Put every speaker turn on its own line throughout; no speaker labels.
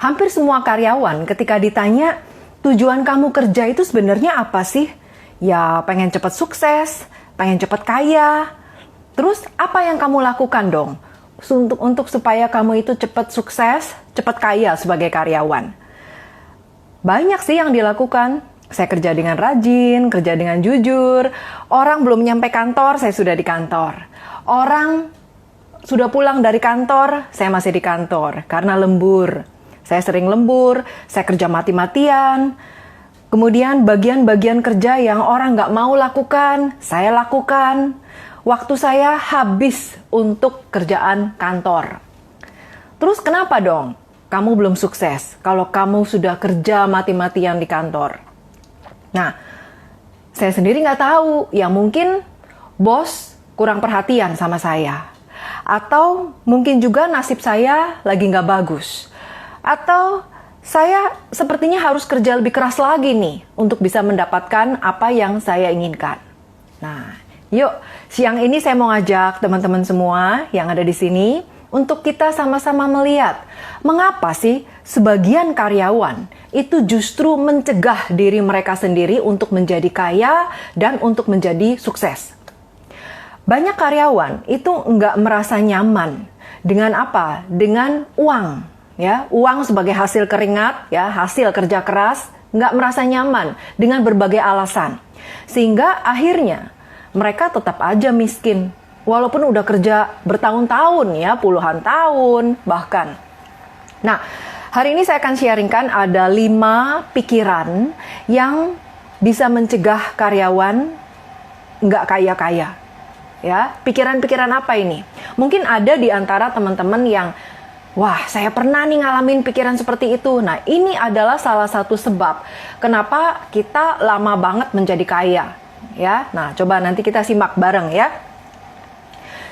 Hampir semua karyawan ketika ditanya, tujuan kamu kerja itu sebenarnya apa sih? Ya pengen cepat sukses, pengen cepat kaya. Terus apa yang kamu lakukan dong? Untuk supaya kamu itu cepat sukses, cepat kaya sebagai karyawan. Banyak sih yang dilakukan. Saya kerja dengan rajin, kerja dengan jujur. Orang belum nyampe kantor, saya sudah di kantor. Orang sudah pulang dari kantor, saya masih di kantor karena lembur. Saya sering lembur, saya kerja mati-matian. Kemudian bagian-bagian kerja yang orang nggak mau lakukan, saya lakukan. Waktu saya habis untuk kerjaan kantor. Terus kenapa dong kamu belum sukses kalau kamu sudah kerja mati-matian di kantor? Nah, saya sendiri nggak tahu. Ya mungkin bos kurang perhatian sama saya. Atau mungkin juga nasib saya lagi nggak bagus. Atau saya sepertinya harus kerja lebih keras lagi nih untuk bisa mendapatkan apa yang saya inginkan. Nah, yuk siang ini saya mau ngajak teman-teman semua yang ada di sini untuk kita sama-sama melihat mengapa sih sebagian karyawan itu justru mencegah diri mereka sendiri untuk menjadi kaya dan untuk menjadi sukses. Banyak karyawan itu nggak merasa nyaman dengan apa? Dengan uang. Ya, uang sebagai hasil keringat, ya, hasil kerja keras, nggak merasa nyaman dengan berbagai alasan. Sehingga akhirnya mereka tetap aja miskin. Walaupun udah kerja bertahun-tahun ya, puluhan tahun bahkan. Nah, hari ini saya akan sharingkan ada 5 pikiran yang bisa mencegah karyawan nggak kaya-kaya. Ya, pikiran-pikiran apa ini? Mungkin ada di antara teman-teman yang wah, saya pernah nih ngalamin pikiran seperti itu. Nah, ini adalah salah satu sebab kenapa kita lama banget menjadi kaya. Ya, nah coba nanti kita simak bareng ya.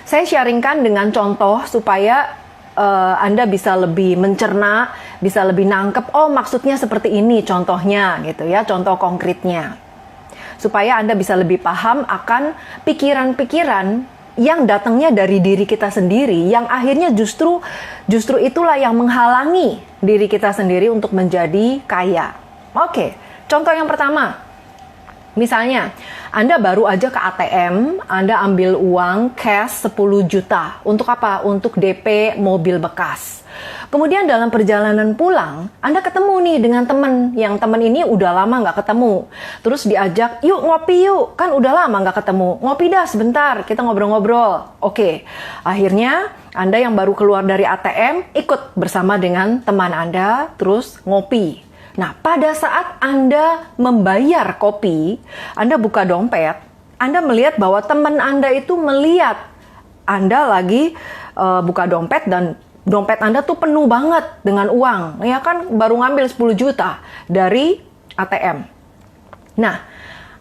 Saya sharingkan dengan contoh supaya Anda bisa lebih mencerna, bisa lebih nangkep. Oh, maksudnya seperti ini contohnya, gitu ya, contoh konkretnya. Supaya Anda bisa lebih paham akan pikiran-pikiran yang datangnya dari diri kita sendiri, yang akhirnya justru itulah yang menghalangi diri kita sendiri untuk menjadi kaya. Oke, contoh yang pertama. Misalnya, Anda baru aja ke ATM, Anda ambil uang cash 10 juta. Untuk apa? Untuk DP mobil bekas. Kemudian dalam perjalanan pulang, Anda ketemu nih dengan teman. Yang teman ini udah lama nggak ketemu. Terus diajak, yuk ngopi yuk. Kan udah lama nggak ketemu. Ngopi dah sebentar, kita ngobrol-ngobrol. Oke, akhirnya Anda yang baru keluar dari ATM, ikut bersama dengan teman Anda, terus ngopi. Nah, pada saat Anda membayar kopi, Anda buka dompet, Anda melihat bahwa teman Anda itu melihat Anda lagi buka dompet dan dompet Anda tuh penuh banget dengan uang. Ya kan baru ngambil 10 juta dari ATM. Nah,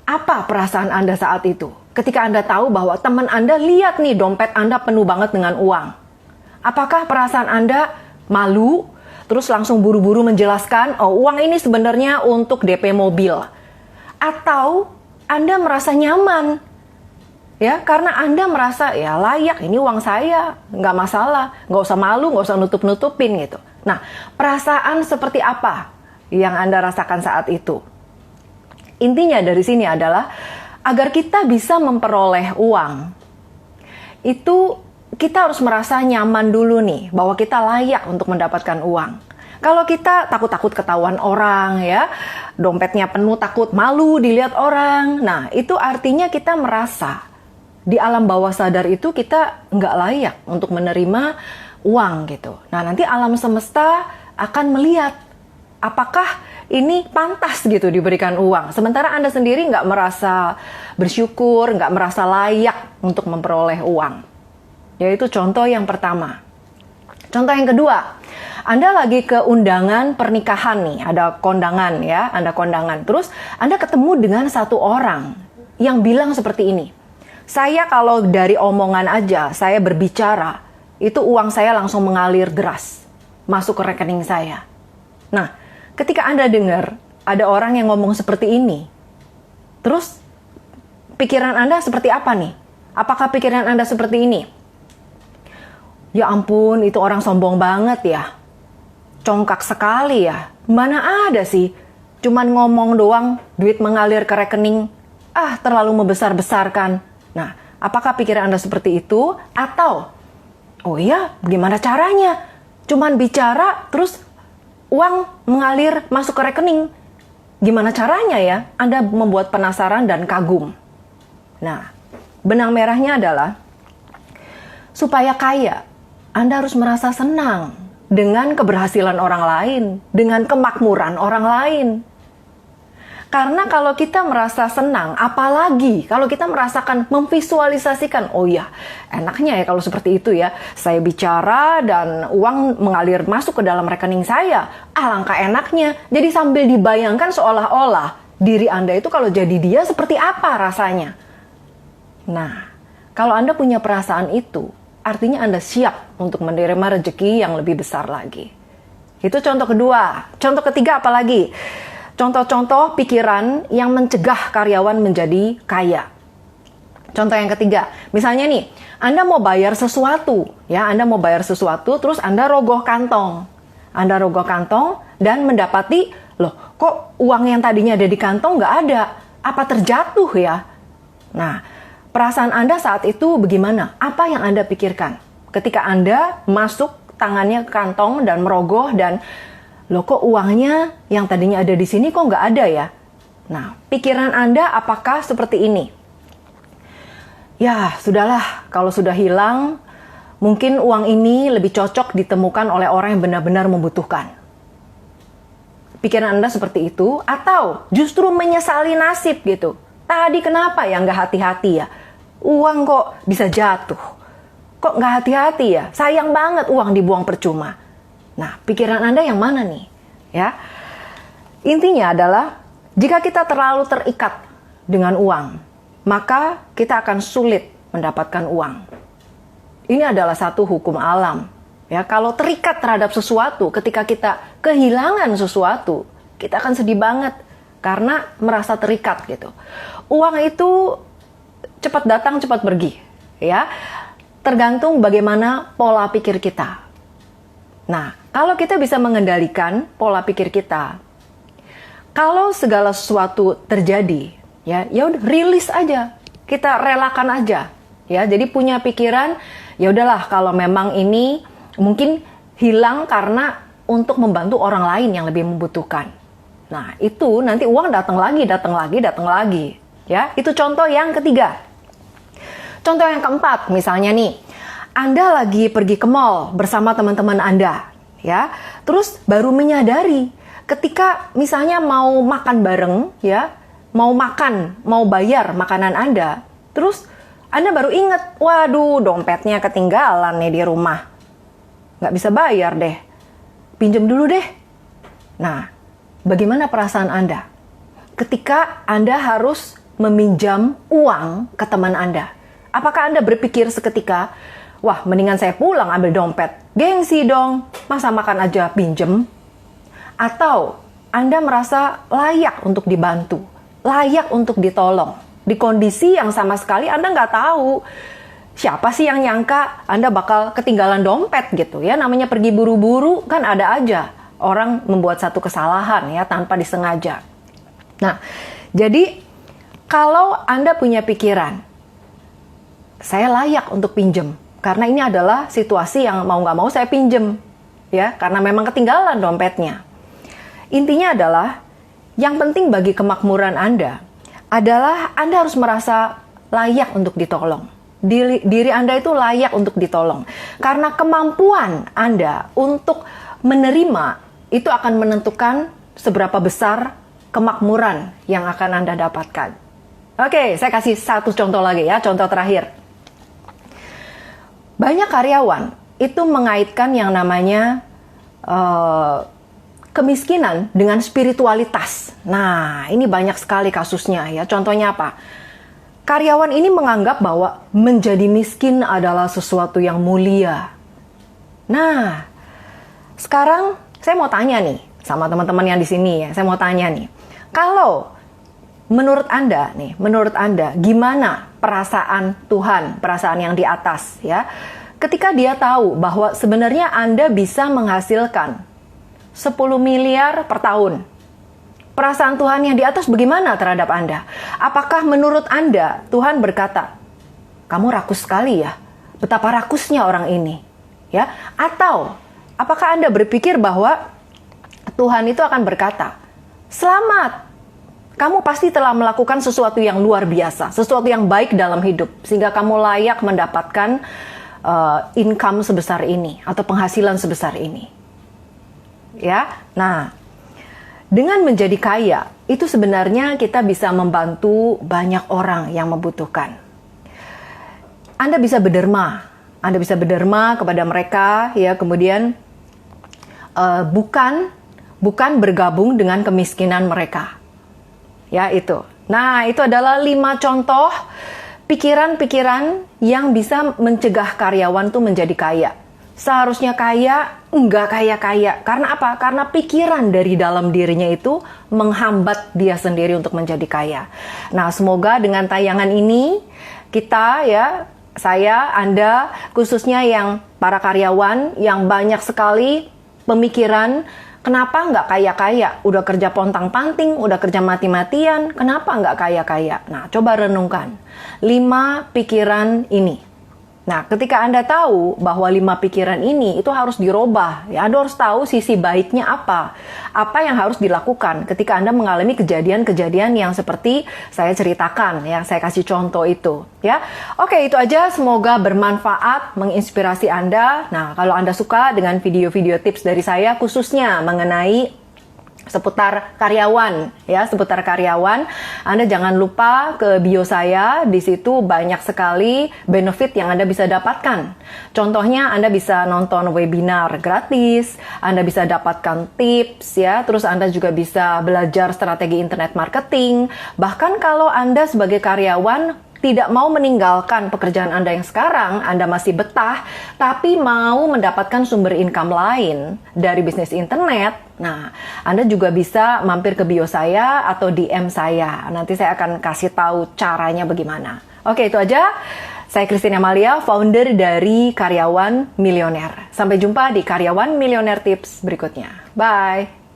apa perasaan Anda saat itu? Ketika Anda tahu bahwa teman Anda lihat nih dompet Anda penuh banget dengan uang. Apakah perasaan Anda malu? Terus langsung buru-buru menjelaskan, oh uang ini sebenarnya untuk DP mobil. Atau Anda merasa nyaman. Ya, karena Anda merasa ya layak, ini uang saya, nggak masalah, nggak usah malu, nggak usah nutup-nutupin gitu. Nah, perasaan seperti apa yang Anda rasakan saat itu? Intinya dari sini adalah agar kita bisa memperoleh uang, itu kita harus merasa nyaman dulu nih, bahwa kita layak untuk mendapatkan uang. Kalau kita takut-takut ketahuan orang ya, dompetnya penuh, takut malu dilihat orang, nah itu artinya kita merasa di alam bawah sadar itu kita nggak layak untuk menerima uang gitu. Nah nanti alam semesta akan melihat apakah ini pantas gitu diberikan uang. Sementara Anda sendiri nggak merasa bersyukur, nggak merasa layak untuk memperoleh uang. Yaitu contoh yang pertama. Contoh yang kedua, Anda lagi ke undangan pernikahan nih, ada kondangan ya, Anda kondangan. Terus Anda ketemu dengan satu orang yang bilang seperti ini. Saya kalau dari omongan aja, saya berbicara, itu uang saya langsung mengalir deras, masuk ke rekening saya. Nah, ketika Anda dengar ada orang yang ngomong seperti ini, terus pikiran Anda seperti apa nih? Apakah pikiran Anda seperti ini? Ya ampun, itu orang sombong banget ya. congkak sekali ya. Mana ada sih, cuman ngomong doang, duit mengalir ke rekening. Terlalu membesar-besarkan. Nah, apakah pikiran Anda seperti itu? Atau, oh iya, gimana caranya? Cuman bicara, terus uang mengalir masuk ke rekening. Gimana caranya ya? Anda membuat penasaran dan kagum. Nah, benang merahnya adalah, supaya kaya, Anda harus merasa senang dengan keberhasilan orang lain, dengan kemakmuran orang lain. Karena kalau kita merasa senang, apalagi kalau kita merasakan, memvisualisasikan, oh ya, enaknya ya kalau seperti itu ya, saya bicara dan uang mengalir masuk ke dalam rekening saya, alangkah enaknya. Jadi sambil dibayangkan seolah-olah diri Anda itu kalau jadi dia seperti apa rasanya. Nah, kalau Anda punya perasaan itu, artinya Anda siap untuk menerima rezeki yang lebih besar lagi. Itu contoh kedua. Contoh ketiga apa lagi? Contoh-contoh pikiran yang mencegah karyawan menjadi kaya. Contoh yang ketiga, misalnya nih, Anda mau bayar sesuatu, ya, Anda mau bayar sesuatu, terus Anda rogoh kantong. Anda rogoh kantong dan mendapati, loh, kok uang yang tadinya ada di kantong nggak ada? Apa terjatuh ya? Nah, perasaan Anda saat itu bagaimana? Apa yang Anda pikirkan? Ketika Anda masuk tangannya ke kantong dan merogoh dan loh, kok uangnya yang tadinya ada di sini kok nggak ada ya? Nah, pikiran Anda apakah seperti ini? Ya, sudahlah, kalau sudah hilang, mungkin uang ini lebih cocok ditemukan oleh orang yang benar-benar membutuhkan. Pikiran Anda seperti itu? Atau justru menyesali nasib gitu? Tadi kenapa ya nggak hati-hati ya? Uang kok bisa jatuh? Kok nggak hati-hati ya? Sayang banget uang dibuang percuma. Nah, pikiran Anda yang mana nih? Ya, intinya adalah jika kita terlalu terikat dengan uang, maka kita akan sulit mendapatkan uang. Ini adalah satu hukum alam. Ya, kalau terikat terhadap sesuatu, ketika kita kehilangan sesuatu, kita akan sedih banget karena merasa terikat gitu. Uang itu cepat datang, cepat pergi. Ya, tergantung bagaimana pola pikir kita. Nah, kalau kita bisa mengendalikan pola pikir kita, kalau segala sesuatu terjadi, ya udah rilis aja, kita relakan aja, ya. Jadi punya pikiran, ya udahlah kalau memang ini mungkin hilang karena untuk membantu orang lain yang lebih membutuhkan. Nah, itu nanti uang datang lagi, ya. Itu contoh yang ketiga. Contoh yang keempat, misalnya nih, Anda lagi pergi ke mall bersama teman-teman Anda, ya. Terus baru menyadari ketika misalnya mau makan bareng, ya, mau bayar makanan Anda, terus Anda baru ingat, waduh, dompetnya ketinggalan nih di rumah. Nggak bisa bayar deh. Pinjam dulu deh. Nah, bagaimana perasaan Anda ketika Anda harus meminjam uang ke teman Anda? Apakah Anda berpikir seketika, wah, mendingan saya pulang ambil dompet. Gengsi dong, masa makan aja pinjem? Atau Anda merasa layak untuk dibantu, layak untuk ditolong, di kondisi yang sama sekali Anda nggak tahu. Siapa sih yang nyangka Anda bakal ketinggalan dompet gitu ya? Namanya pergi buru-buru, kan ada aja orang membuat satu kesalahan ya tanpa disengaja. Nah, jadi kalau Anda punya pikiran, saya layak untuk pinjem, karena ini adalah situasi yang mau nggak mau saya pinjem, ya, karena memang ketinggalan dompetnya. Intinya adalah, yang penting bagi kemakmuran Anda adalah Anda harus merasa layak untuk ditolong. Diri Anda itu layak untuk ditolong. Karena kemampuan Anda untuk menerima itu akan menentukan seberapa besar kemakmuran yang akan Anda dapatkan. Oke, saya kasih satu contoh lagi ya, contoh terakhir. Banyak karyawan itu mengaitkan yang namanya kemiskinan dengan spiritualitas. Nah, ini banyak sekali kasusnya ya. Contohnya apa? Karyawan ini menganggap bahwa menjadi miskin adalah sesuatu yang mulia. Nah, sekarang saya mau tanya nih sama teman-teman yang di sini ya. Saya mau tanya nih, kalau menurut Anda gimana perasaan Tuhan, perasaan yang di atas ya? Ketika dia tahu bahwa sebenarnya Anda bisa menghasilkan 10 miliar per tahun. Perasaan Tuhan yang di atas bagaimana terhadap Anda? Apakah menurut Anda Tuhan berkata, kamu rakus sekali ya, betapa rakusnya orang ini, ya? Atau apakah Anda berpikir bahwa Tuhan itu akan berkata, selamat, kamu pasti telah melakukan sesuatu yang luar biasa, sesuatu yang baik dalam hidup, sehingga kamu layak mendapatkan income sebesar ini atau penghasilan sebesar ini. Ya, nah, dengan menjadi kaya itu sebenarnya kita bisa membantu banyak orang yang membutuhkan. Anda bisa berderma kepada mereka, ya, kemudian bukan bergabung dengan kemiskinan mereka, ya itu. Nah, itu adalah 5 contoh pikiran-pikiran yang bisa mencegah karyawan tuh menjadi kaya. Seharusnya kaya, enggak kaya-kaya. Karena apa? Karena pikiran dari dalam dirinya itu menghambat dia sendiri untuk menjadi kaya. Nah, semoga dengan tayangan ini kita, ya, saya, Anda, khususnya yang para karyawan yang banyak sekali pemikiran, kenapa nggak kaya-kaya? Udah kerja pontang-panting, udah kerja mati-matian, kenapa nggak kaya-kaya? Nah, coba renungkan 5 pikiran ini. Nah, ketika Anda tahu bahwa 5 pikiran ini itu harus dirubah, ya, Anda harus tahu sisi baiknya apa yang harus dilakukan ketika Anda mengalami kejadian-kejadian yang seperti saya ceritakan, ya, saya kasih contoh itu, ya. Oke, itu aja, semoga bermanfaat, menginspirasi Anda. Nah, kalau Anda suka dengan video-video tips dari saya khususnya mengenai seputar karyawan, ya, seputar karyawan, Anda jangan lupa ke bio saya. Di situ banyak sekali benefit yang Anda bisa dapatkan. Contohnya, Anda bisa nonton webinar gratis, Anda bisa dapatkan tips, ya, terus Anda juga bisa belajar strategi internet marketing. Bahkan kalau Anda sebagai karyawan tidak mau meninggalkan pekerjaan Anda yang sekarang, Anda masih betah, tapi mau mendapatkan sumber income lain dari bisnis internet, nah, Anda juga bisa mampir ke bio saya atau DM saya. Nanti saya akan kasih tahu caranya bagaimana. Oke, itu aja. Saya Christine Amalia, founder dari Karyawan Milioner. Sampai jumpa di Karyawan Milioner Tips berikutnya. Bye!